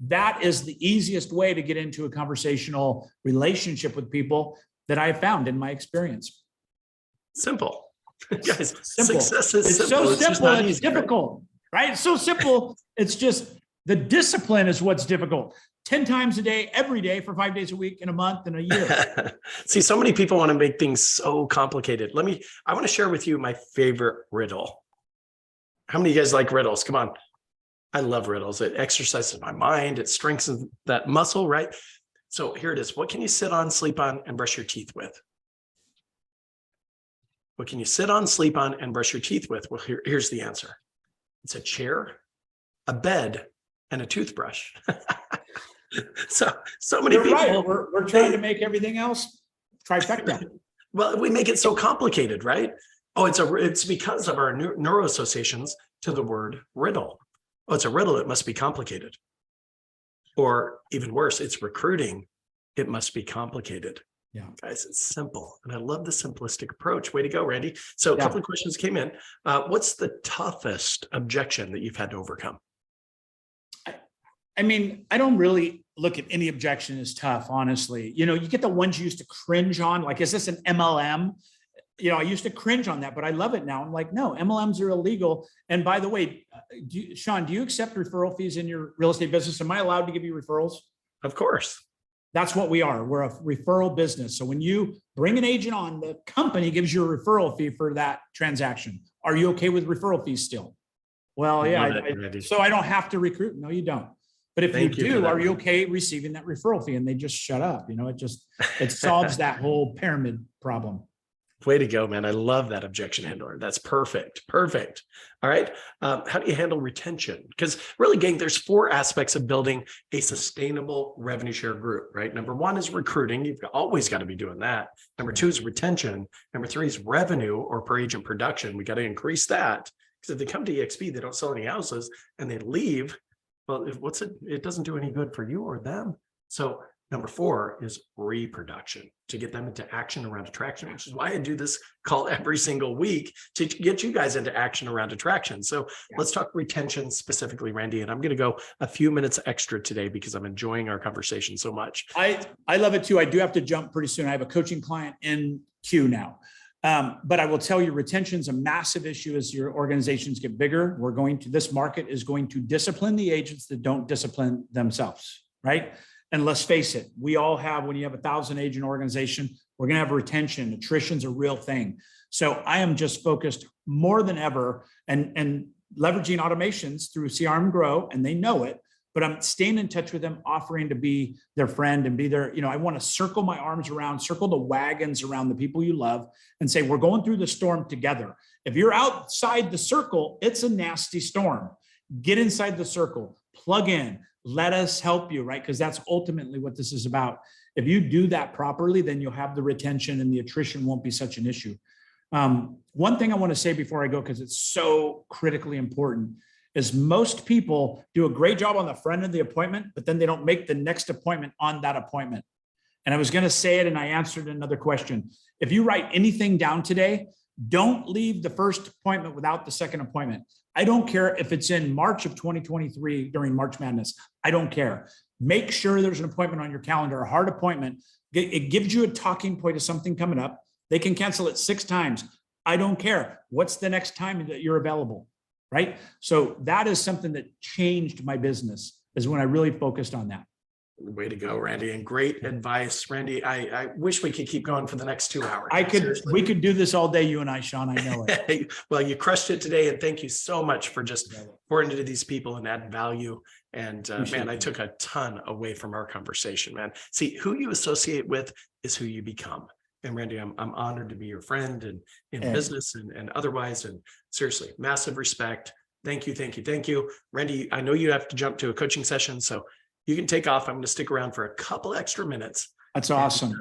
That is the easiest way to get into a conversational relationship with people that I have found in my experience. Simple. Guys, Simple. Success is It's simple. so just simple, not it's easy, difficult, right? It's so simple. It's just the discipline is what's difficult. 10 times a day, every day for 5 days a week, in a month, in a year. right? See, so many people want to make things so complicated. I want to share with you my favorite riddle. How many of you guys like riddles? Come on. I love riddles. It exercises my mind. It strengthens that muscle, right? So here it is. What can you sit on, sleep on, and brush your teeth with? What can you sit on, sleep on, and brush your teeth with? Well, here's the answer. It's a chair, a bed, and a toothbrush. so many You're people. right. We're trying to make everything else trifecta. Well, we make it so complicated, right? Oh, it's because of our neuro associations to the word riddle. Oh, it's a riddle. It must be complicated. Or even worse, it's recruiting. It must be complicated. Yeah. Guys, it's simple. And I love the simplistic approach. Way to go, Randy. So a Yeah. couple of questions came in. What's the toughest objection that you've had to overcome? I mean, I don't really look at any objection as tough, honestly. You know, you get the ones you used to cringe on, like, is this an MLM? You know, I used to cringe on that, but I love it now. I'm like, no, MLMs are illegal. And by the way, Sean, do you accept referral fees in your real estate business? Am I allowed to give you referrals? Of course. That's what we are. We're a referral business. So when you bring an agent on, the company gives you a referral fee for that transaction. Are you okay with referral fees still? Well, yeah. So I don't have to recruit. No, you don't. But if you do, are you okay receiving that referral fee? And they just shut up. You know, it solves that whole pyramid problem. Way to go, man. I love that objection handler. That's perfect. Perfect. All right. How do you handle retention? Because really, gang, there's 4 aspects of building a sustainable revenue share group, right? Number 1 is recruiting. You've always got to be doing that. Number 2 is retention. Number 3 is revenue or per agent production. We got to increase that, because if they come to EXP, they don't sell any houses and they leave. Well, it doesn't do any good for you or them. So number 4 is reproduction, to get them into action around attraction, which is why I do this call every single week, to get you guys into action around attraction. So let's talk retention specifically, Randy. And I'm going to go a few minutes extra today because I'm enjoying our conversation so much. I love it too. I do have to jump pretty soon. I have a coaching client in queue now. But I will tell you, retention is a massive issue as your organizations get bigger. This market is going to discipline the agents that don't discipline themselves, right? And let's face it, we all have, when you have 1,000 agent organization, we're going to have retention. Attrition's a real thing. So I am just focused more than ever and leveraging automations through CRM Grow, and they know it, but I'm staying in touch with them, offering to be their friend and be their, I want to circle my arms around, circle the wagons around the people you love and say, we're going through the storm together. If you're outside the circle, it's a nasty storm. Get inside the circle, plug in, let us help you, right? Because that's ultimately what this is about. If you do that properly, then you'll have the retention and the attrition won't be such an issue. One thing I want to say before I go, because it's so critically important, is most people do a great job on the front of the appointment, but then they don't make the next appointment on that appointment. And I was going to say it, and I answered another question. If you write anything down today, don't leave the first appointment without the second appointment. I don't care if it's in March of 2023 during March Madness. I don't care. Make sure there's an appointment on your calendar, a hard appointment. It gives you a talking point of something coming up. They can cancel it 6 times. I don't care. What's the next time that you're available, right? So that is something that changed my business, is when I really focused on that. Way to go, Randy, and great advice. Randy, I wish we could keep going for the next 2 hours. We could do this all day, you and I, Sean, I know it. Well, you crushed it today, and thank you so much for just pouring into these people and add value. And man, I took a ton away from our conversation, man. See, who you associate with is who you become. And Randy, I'm honored to be your friend and in business and otherwise. And seriously, massive respect. Thank you, thank you, thank you. Randy, I know you have to jump to a coaching session, so you can take off. I'm going to stick around for a couple extra minutes. That's awesome.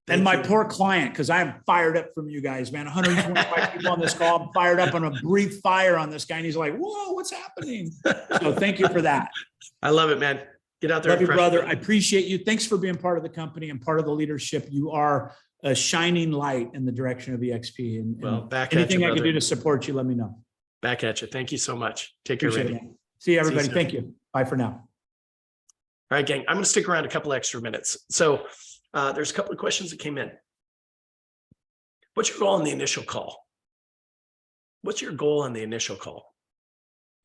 And my poor client, because I am fired up from you guys, man. 125 people on this call. I'm fired up. I'm going to breathe fire on this guy. And he's like, whoa, what's happening? So thank you for that. I love it, man. Get out there. Love you, brother. I appreciate you. Thanks for being part of the company and part of the leadership. You are a shining light in the direction of EXP. And well, back anything at you, I can do to support you, let me know. Back at you. Thank you so much. Take care, Appreciate Randy. it, see you, everybody. See you Thank you. Bye for now. All right, gang, I'm going to stick around a couple extra minutes. So there's a couple of questions that came in. What's your goal on the initial call? What's your goal on the initial call?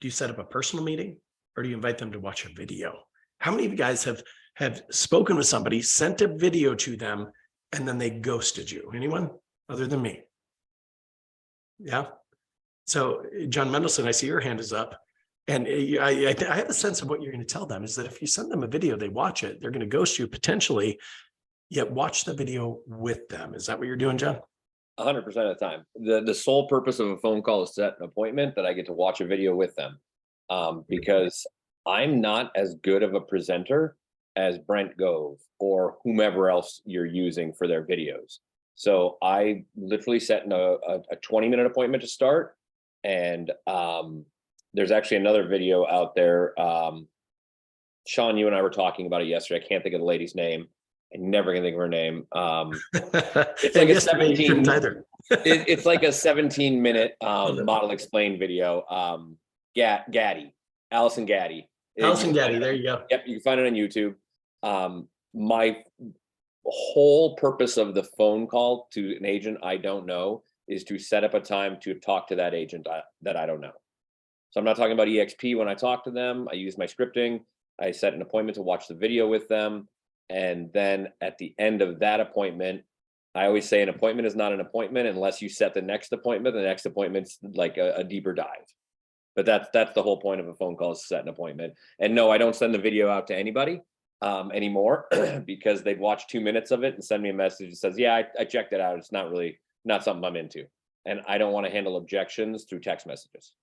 Do you set up a personal meeting, or do you invite them to watch a video? How many of you guys have spoken with somebody, sent a video to them, and then they ghosted you? Anyone other than me? Yeah. So John Mendelson, I see your hand is up. And I have a sense of what you're going to tell them is that if you send them a video, they watch it, they're going to ghost you potentially, yet watch the video with them. Is that what you're doing, John? 100% of the time. The sole purpose of a phone call is to set an appointment that I get to watch a video with them, because I'm not as good of a presenter as Brent Gove or whomever else you're using for their videos. So I literally set in a 20-minute appointment to start. And there's actually another video out there. Sean, you and I were talking about it yesterday. I can't think of the lady's name. I'm never gonna think of her name. It's like a 17. It's like a 17-minute model explain video. Gaddy, Allison Gaddy. Allison Gaddy, there you go. Yep, you can find it on YouTube. My whole purpose of the phone call to an agent I don't know is to set up a time to talk to that agent that I don't know. So I'm not talking about EXP when I talk to them. I use my scripting. I set an appointment to watch the video with them. And then at the end of that appointment, I always say an appointment is not an appointment unless you set the next appointment. The next appointment's like a deeper dive. But that's the whole point of a phone call, is to set an appointment. And no, I don't send the video out to anybody anymore because they'd watch 2 minutes of it and send me a message that says, yeah, I checked it out. It's not something I'm into. And I don't want to handle objections through text messages.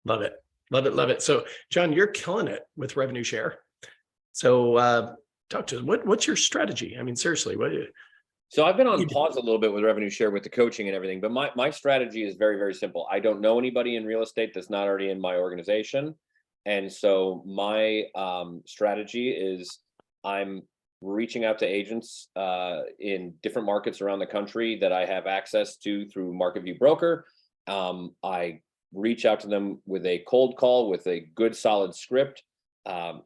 Love it. Love it. Love it. So John, you're killing it with revenue share. So talk to us. What's your strategy? I mean, seriously, what? So I've been on pause a little bit with revenue share with the coaching and everything, but my strategy is very, very simple. I don't know anybody in real estate that's not already in my organization. And so my strategy is I'm reaching out to agents in different markets around the country that I have access to through Market View Broker. I reach out to them with a cold call with a good solid script,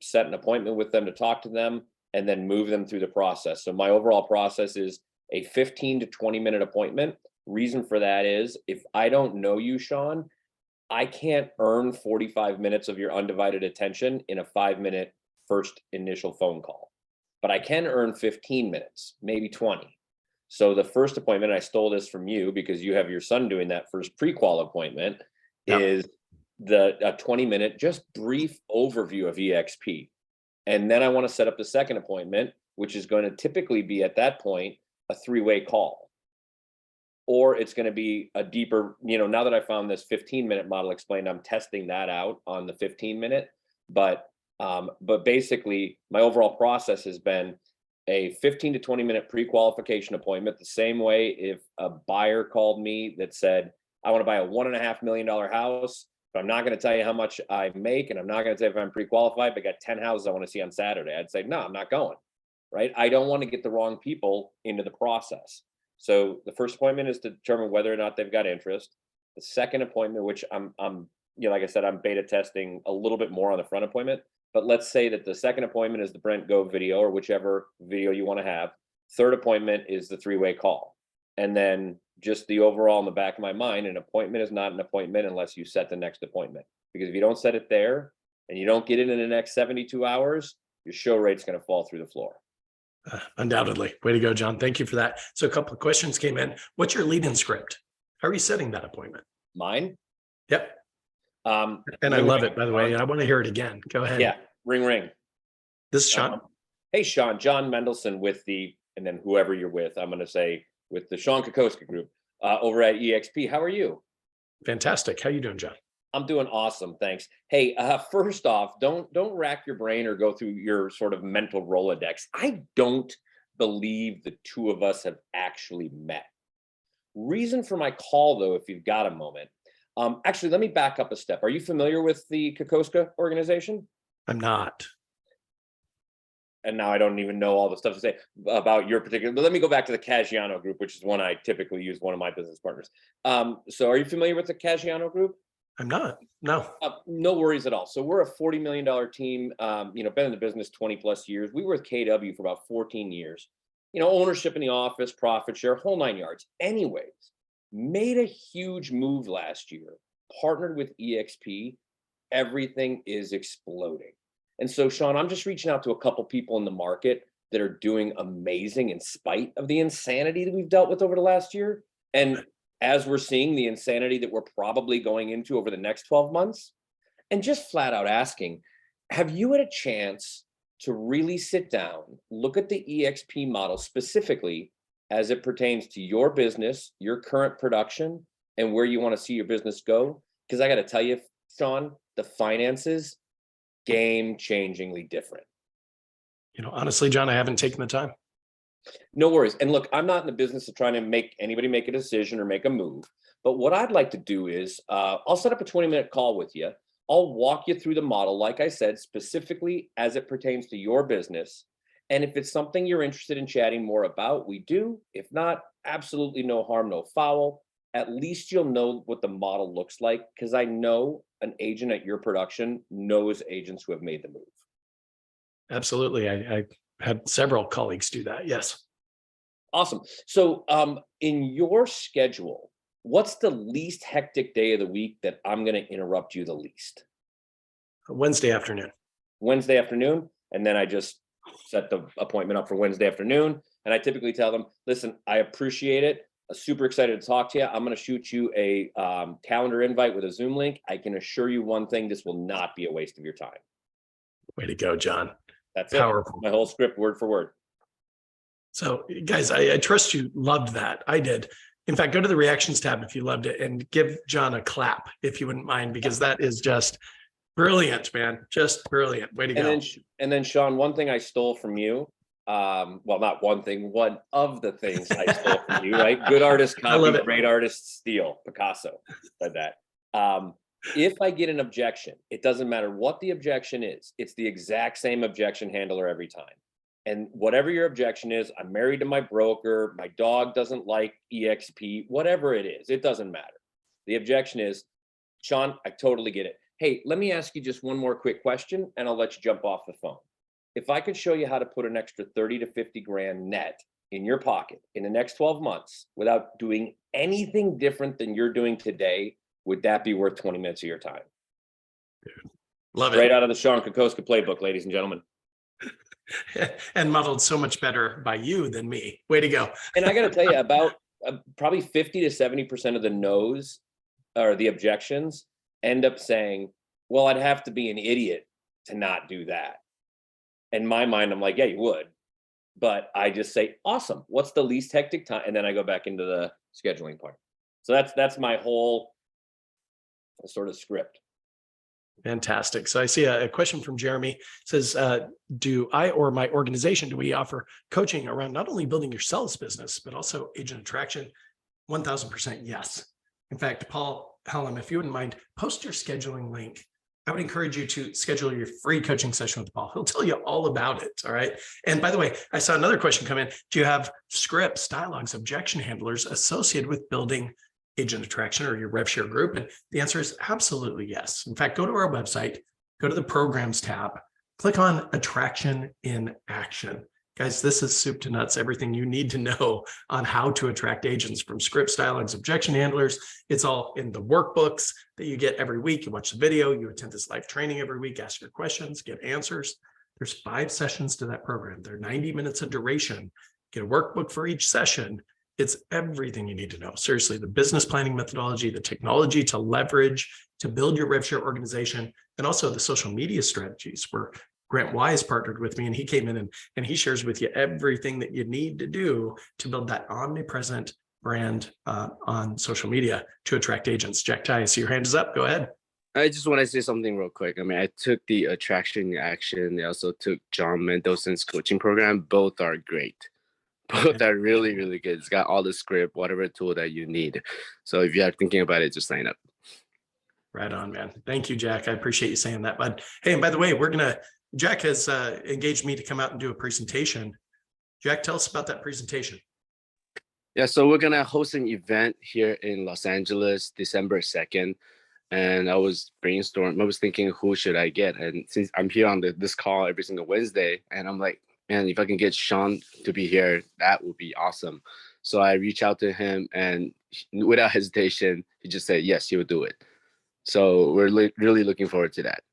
set an appointment with them to talk to them, and then move them through the process. So my overall process is a 15 to 20 minute appointment. Reason for that is if I don't know you, Sean, I can't earn 45 minutes of your undivided attention in a 5-minute first initial phone call, but I can earn 15 minutes, maybe 20. So the first appointment, I stole this from you because you have your son doing that first pre-qual appointment, is a 20-minute, just brief overview of EXP. And then I want to set up the second appointment, which is going to typically be at that point, a 3-way call. Or it's going to be a deeper, now that I found this 15-minute model explained, I'm testing that out on the 15-minute. But basically my overall process has been a 15 to 20 minute pre-qualification appointment. The same way if a buyer called me that said, I want to buy a $1.5 million house, but I'm not going to tell you how much I make, and I'm not going to tell you if I'm pre-qualified, but I got 10 houses I want to see on Saturday, I'd say, no, I'm not going, right? I don't want to get the wrong people into the process. So the first appointment is to determine whether or not they've got interest. The second appointment, which I'm like I said, I'm beta testing a little bit more on the front appointment, but let's say that the second appointment is the Brent Go video or whichever video you want to have. Third appointment is the 3-way call. And then just the overall in the back of my mind, an appointment is not an appointment unless you set the next appointment. Because if you don't set it there and you don't get it in the next 72 hours, your show rate's going to fall through the floor. Undoubtedly. Way to go, John. Thank you for that. So a couple of questions came in. What's your lead-in script? How are you setting that appointment? Mine? Yep. And I ring, love ring. it, by the way. I want to hear it again. Go ahead. Yeah, ring, ring. This is Sean. Hey, Sean, John Mendelson with and then whoever you're with, I'm going to say with the Sean Kokoska group over at EXP. How are you? Fantastic. How you doing, John? I'm doing awesome, thanks. Hey, first off, don't rack your brain or go through your sort of mental Rolodex. I don't believe the two of us have actually met. Reason for my call, though, if you've got a moment. Actually, let me back up a step. Are you familiar with the Kokoska organization? I'm not. And now I don't even know all the stuff to say about your particular, but let me go back to the Caggiano group, which is one I typically use, one of my business partners. So are you familiar with the Caggiano group? I'm not. No. No worries at all. So we're a $40 million team, been in the business 20 plus years. We were with KW for about 14 years, ownership in the office, profit share, whole 9 yards. Anyways, made a huge move last year, partnered with EXP. Everything is exploding. And so, Sean, I'm just reaching out to a couple people in the market that are doing amazing in spite of the insanity that we've dealt with over the last year. And as we're seeing the insanity that we're probably going into over the next 12 months, and just flat out asking, have you had a chance to really sit down, look at the EXP model specifically as it pertains to your business, your current production, and where you want to see your business go? Because I got to tell you, Sean, the finances, game-changingly different. Honestly, John, I haven't taken the time. No worries. And look, I'm not in the business of trying to make anybody make a decision or make a move. But what I'd like to do is I'll set up a 20-minute call with you. I'll walk you through the model, like I said, specifically as it pertains to your business. And if it's something you're interested in chatting more about, we do. If not, absolutely no harm, no foul. At least you'll know what the model looks like, because I know an agent at your production knows agents who have made the move. Absolutely. I had several colleagues do that. Yes. Awesome. So in your schedule, what's the least hectic day of the week that I'm going to interrupt you the least? Wednesday afternoon. Wednesday afternoon. And then I just set the appointment up for Wednesday afternoon. And I typically tell them, listen, I appreciate it. I'm super excited to talk to you. I'm going to shoot you a calendar invite with a Zoom link. I can assure you one thing, this will not be a waste of your time. Way to go, John. That's Powerful. It. My whole script, word for word. So guys, I trust you loved that. I did. In fact, go to the reactions tab if you loved it and give John a clap if you wouldn't mind, because that is just brilliant, man. Just brilliant. Way to go. And then Sean, one thing I stole from you, well, not one thing, one of the things I stole from you, right? Good artist copy, great artist steal. Picasso said that. If I get an objection, it doesn't matter what the objection is. It's the exact same objection handler every time. And whatever your objection is, I'm married to my broker, my dog doesn't like EXP, whatever it is, it doesn't matter. The objection is, Sean, I totally get it. Hey, let me ask you just one more quick question and I'll let you jump off the phone. If I could show you how to put an extra 30 to 50 grand net in your pocket in the next 12 months without doing anything different than you're doing today, would that be worth 20 minutes of your time? Dude, love Straight it. out of the Sean Kokoska playbook, ladies and gentlemen. And modeled so much better by you than me. Way to go. And I got to tell you, about probably 50 to 70% of the no's or the objections end up saying, well, I'd have to be an idiot to not do that. In my mind, I'm like, yeah, you would. But I just say, awesome. What's the least hectic time? And then I go back into the scheduling part. So that's my whole sort of script. Fantastic. So I see a question from Jeremy. It says, do I or my organization, do we offer coaching around not only building your sales business, but also agent attraction? 1000% yes. In fact, Paul Hallam, if you wouldn't mind, post your scheduling link. I would encourage you to schedule your free coaching session with Paul. He'll tell you all about it. All right. And by the way, I saw another question come in. Do you have scripts, dialogues, objection handlers associated with building agent attraction or your RevShare group? And the answer is absolutely yes. In fact, go to our website, go to the programs tab, click on Attraction in Action. Guys, this is soup to nuts, everything you need to know on how to attract agents, from scripts, dialogues, objection handlers. It's all in the workbooks that you get every week. You watch the video, you attend this live training every week, ask your questions, get answers. There's 5 sessions to that program. They're 90 minutes in duration. Get a workbook for each session. It's everything you need to know. Seriously, the business planning methodology, the technology to leverage, to build your RevShare organization, and also the social media strategies, where Grant Wise partnered with me, and he came in and he shares with you everything that you need to do to build that omnipresent brand on social media to attract agents. Jack Ty, I see your hand is up. Go ahead. I just want to say something real quick. I mean, I took the Attraction Action. I also took John Mendelssohn's coaching program. Both are great. Both are really, really good. It's got all the script, whatever tool that you need. So if you are thinking about it, just sign up. Right on, man. Thank you, Jack. I appreciate you saying that, bud. Hey, and by the way, Jack has engaged me to come out and do a presentation. Jack, tell us about that presentation. Yeah, so we're going to host an event here in Los Angeles, December 2nd. And I was brainstorming. I was thinking, who should I get? And since I'm here on this call every single Wednesday, and I'm like, man, if I can get Sean to be here, that would be awesome. So I reached out to him, and without hesitation, he just said, yes, he would do it. So we're really looking forward to that.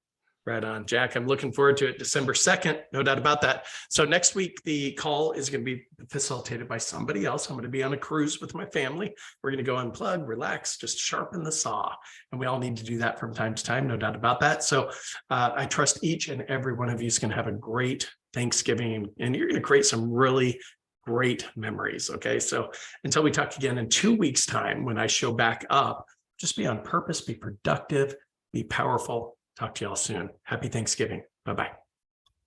Right on, Jack. I'm looking forward to it. December 2nd, no doubt about that. So next week, the call is going to be facilitated by somebody else. I'm going to be on a cruise with my family. We're going to go unplug, relax, just sharpen the saw. And we all need to do that from time to time, no doubt about that. So I trust each and every one of you is going to have a great Thanksgiving, and you're going to create some really great memories. Okay. So until we talk again in 2 weeks' time, when I show back up, just be on purpose, be productive, be powerful. Talk to y'all soon. Happy Thanksgiving. Bye-bye.